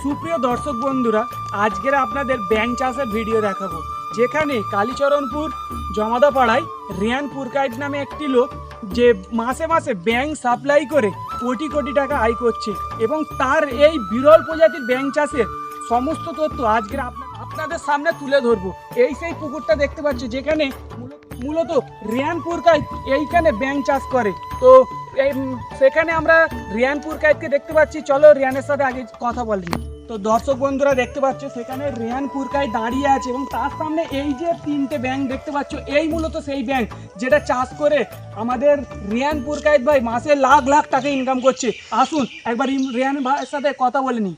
সুপ্রিয় দর্শক বন্ধুরা, আজকের আপনাদের ব্যাঙ চাষের ভিডিও দেখাবো, যেখানে কালীচরণপুর জমাদাপাড়ায় রিয়ান পুরকাইত নামে একটি লোক যে মাসে মাসে ব্যাঙ সাপ্লাই করে কোটি কোটি টাকা আয় করছে এবং তার এই বিরল প্রজাতির ব্যাঙ চাষের সমস্ত তথ্য আজকের আপনাদের সামনে তুলে ধরবো। এই সেই পুকুরটা দেখতে পাচ্ছি যেখানে মূলত রিয়ান পুরকাইত এইখানে ব্যাঙ চাষ করে। তো সেখানে আমরা রিয়ান পুরকাইতকে দেখতে পাচ্ছি, চলো রিয়ানের সাথে আগে কথা বলি। তো দর্শক বন্ধুরা দেখতে পাচ্ছ সেখানে রিয়ান পুরকাইত দাঁড়িয়ে আছে এবং তার সামনে এই যে তিনটে ব্যাঙ দেখতে পাচ্ছ, এই মূলত সেই ব্যাঙ যেটা চাষ করে আমাদের রিয়ান পুরকাইত ভাই মাসে লাখ লাখ টাকা ইনকাম করছে। আসুন একবার রিয়ান ভাইয়ের সাথে কথা বলে নিই।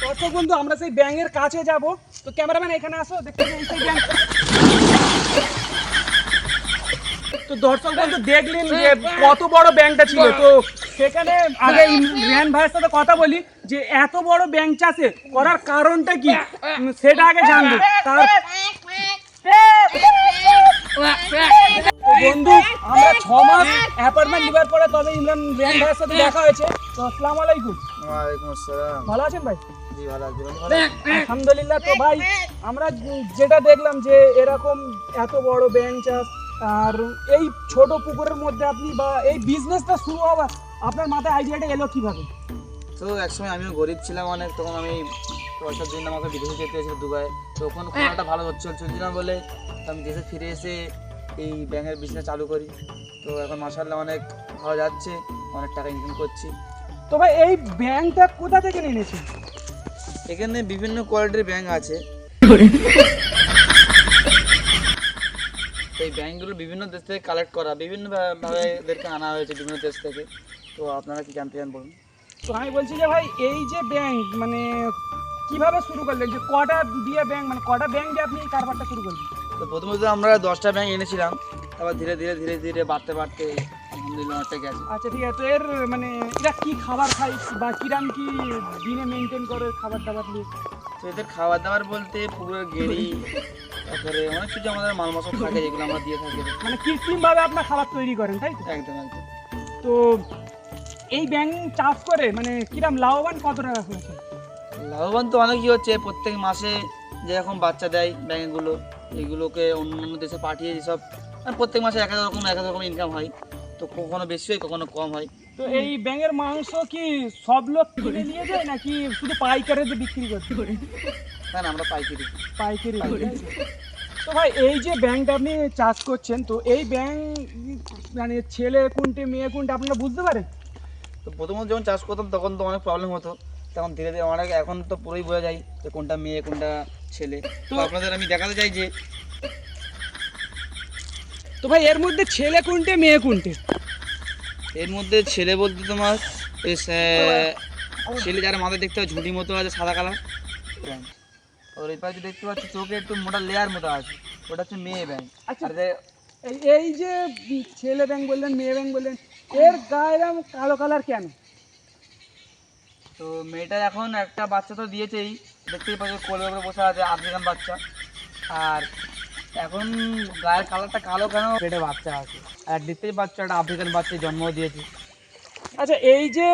দর্শক বন্ধু, আমরা সেই ব্যাঙের কাছে যাব। তো ক্যামেরাম্যান এখানে আসো, দেখতে সেই ব্যাঙ। তো দর্শক বন্ধু দেখলেন যে কত বড় ব্যাঙটা ছিল। তো সেখানে আগে রিয়ান ভাইয়ের সাথে কথা বলি যে এত বড় ব্যাঙ চাষে করার কারণটা কি সেটা আগে জানবো। তার বন্ধু, আমরা 6 মাস অ্যাপার্টমেন্ট লিভার পরে তবে রিয়ান ভাইয়ের সাথে দেখা হয়েছে। তো আসসালামু আলাইকুম। ওয়ালাইকুম আসসালাম। ভালো আছেন ভাই? জি ভালো আছি। আলহামদুলিল্লাহ। তো ভাই আমরা যেটা দেখলাম যে এরকম এত বড় ব্যাঙ চাষ আর এই ছোট পুকুরের মধ্যে আপনি বা এই বিজনেসটা শুরু হওয়ার আপনার মাথায় আইডিয়াটা এলো কিভাবে? তো একসময় আমিও গরিব ছিলাম অনেক, তখন আমি পয়সার জন্য আমাকে বিদেশে যেতে হয়েছিল দুবাই। তখন কোনোটা ভালো চলছিল না বলে আমি দেশে ফিরে এসে এই ব্যাংকের বিজনেস চালু করি। তো এখন মাশাআল্লাহ অনেক ভালো যাচ্ছে, অনেক টাকা ইনকাম করছি। তো ভাই এই ব্যাংকটা কোথা থেকে নিয়েছেন? এখানে বিভিন্ন কোয়ালিটির ব্যাংক আছে। এই ব্যাংকগুলো বিভিন্ন দেশ থেকে কালেক্ট করা, বিভিন্নভাবে এদেরকে আনা হয়েছে বিভিন্ন দেশ থেকে। তো আপনারা কি জানতে চান বলুন? তো আমি বলছি যে ভাই এই যে ব্যাংক মানে কিভাবে শুরু করলেন, যে কটা দিয়ে ব্যাংক মানে কটা ব্যাংক দিয়ে আপনি এই কারবারটা শুরু করলেন? তো প্রথমত আমরা 10টা ব্যাংক এনেছিলাম, তারপর ধীরে ধীরে বাড়তে আলহামদুলিল্লাহ অনেকটা গেছে। আচ্ছা ঠিক আছে। তো এর মানে এরা কি খাবার খায় বা কিরাম কি দিনে মেনটেন করে খাবার দাবার নিয়ে? তো এদের খাবার দাবার বলতে পুকুরের গেড়ি, তারপরে অনেক কিছু আমাদের মাল মশলা থাকে যেগুলো আমরা দিয়ে থাকি। মানে কৃত্রিমভাবে আপনার খাবার তৈরি করেন, তাই তো? একদম। তো এই ব্যাংক চাষ করে মানে কিরাম লাভবান কত টাকা হয়েছে? লাভবান তো অনেকই হচ্ছে। প্রত্যেক মাসে যেরকম বাচ্চা দেয় ব্যাংকগুলো, এগুলোকে অন্য দেশে পাঠিয়ে যেসব প্রত্যেক মাসে এক এক রকম ইনকাম হয়। তো কখনো বেশি হয় কখনো কম হয়। তো এই ব্যাঙের মাংস কি সব লোক কিনে নিয়ে যায় নাকি শুধু পাইকারে বিক্রি করতে? না, আমরা পাইকারি। তো ভাই এই যে ব্যাংকটা আপনি চাষ করছেন, তো এই ব্যাংক মানে ছেলে কোনটে মেয়ে কোনটে আপনারা বুঝতে পারেন? তো প্রথমত যখন চাষ করতাম তখন তো অনেক প্রবলেম হতো, তখন ধীরে অনেক, এখন তো পুরোই বোঝা যায় যে কোনটা মেয়ে কোনটা ছেলে। তো আপনাদের আমি দেখাতে চাই যে তো ভাই এর মধ্যে ছেলে কোনটে মেয়ে কোনটে? এর মধ্যে ছেলে বলতে তোমার ছেলে যারা মাথায় দেখতে হয় ঝুঁটি মতো আছে সাদা কালার, আর এই পাশে দেখতে পাচ্ছি চোখে একটু মোটা লেয়ার মতো আছে, ওটা হচ্ছে মেয়ে ব্যাংক। আচ্ছা, এই যে ছেলে ব্যাংক বললেন মেয়ে ব্যাংক বললেন, এর গায়ের কালো কালার কেন? তো মেয়েটা এখন একটা বাচ্চা তো দিয়েছেই, দেখতেই পাচ্ছি কোলের উপরে বসে আছে, আফ্রিকান বাচ্চা। আর এখন গায়ের কালারটা কালো কেন, পেটে বাচ্চা আছে আর দেখতেই পাচ্ছ একটা আফ্রিকান বাচ্চা জন্ম দিয়েছে। আচ্ছা, এই যে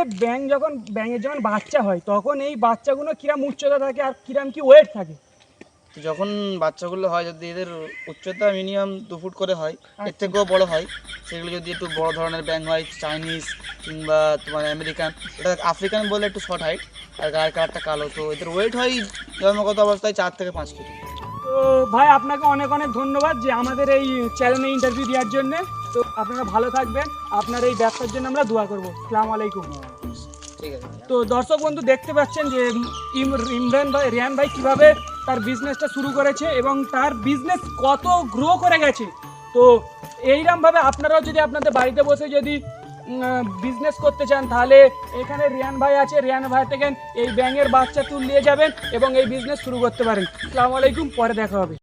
ব্যাঙের যখন বাচ্চা হয় তখন এই বাচ্চাগুলো কিরাম উচ্চতা থাকে আর কিরাম কি ওয়েট থাকে? তো যখন বাচ্চাগুলো হয়, যদি এদের উচ্চতা মিনিমাম 2 ফুট করে হয়, এর থেকেও বড় হয়, সেগুলো যদি একটু বড় ধরনের ব্যাঙ হয়, চাইনিজ কিংবা তোমার আমেরিকান, এটা আফ্রিকান বলে একটু শর্ট হাইট আর গায়ের কালারটা কালো। তো এদের ওয়েট হয় জন্মগত অবস্থায় 4 থেকে 5 কেজি। তো ভাই আপনাকে অনেক অনেক ধন্যবাদ যে আমাদের এই চ্যানেলে ইন্টারভিউ দেওয়ার জন্য। তো আপনারা ভালো থাকবেন, আপনার এই ব্যবসার জন্য আমরা দোয়া করবো। আসসালামু আলাইকুম। ঠিক আছে। তো দর্শক বন্ধু দেখতে পাচ্ছেন যে রিয়ান ভাই কিভাবে তার বিজনেসটা শুরু করেছে এবং তার বিজনেস কত গ্রো করে গেছে। তো এইরকমভাবে আপনারাও যদি আপনাদের বাড়িতে বসে যদি বিজনেস করতে চান তাহলে এখানে রিয়ান ভাই আছে, রিয়ান ভাই থেকে এই ব্যাঙের বাচ্চা তুলে নিয়ে যাবেন এবং এই বিজনেস শুরু করতে পারেন। আসসালামু আলাইকুম, পরে দেখা হবে।